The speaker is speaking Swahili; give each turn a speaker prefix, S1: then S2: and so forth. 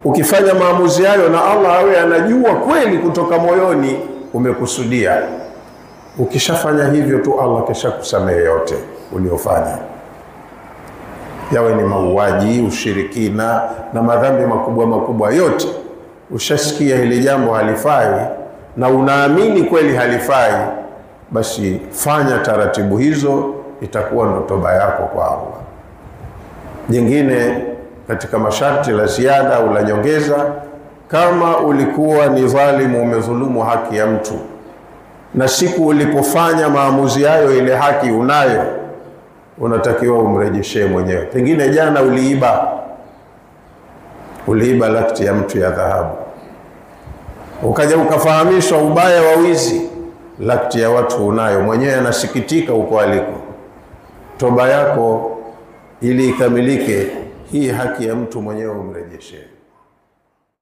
S1: Ukifanya maamuzi hayo na Allah awe anajua kweli kutoka moyoni umekusudia, ukishafanya hivyo tu Allah kisha kusamehe yote uliofanya, yawe ni mauaji, ushirikina na madhambi makubwa makubwa yote. Ushasikia hili jambo halifai na unaamini kweli halifai, basi fanya taratibu hizo, itakuwa ndo toba yako kwa Allah. Jingine katika masharti la ziada au la nyongeza, kama ulikuwa ni dhalimu, umedhulumu haki ya mtu, na siku ulipofanya maamuzi hayo ile haki unayo, unatakiwa umrejeshee mwenyewe. Pengine jana uliiba lakti ya mtu ya dhahabu, ukaja ukafahamishwa ubaya wa wizi, lakti ya watu unayo, mwenyewe anasikitika huko aliko. Toba yako ili ikamilike, hii haki ya mtu mwenyewe umrejeshee.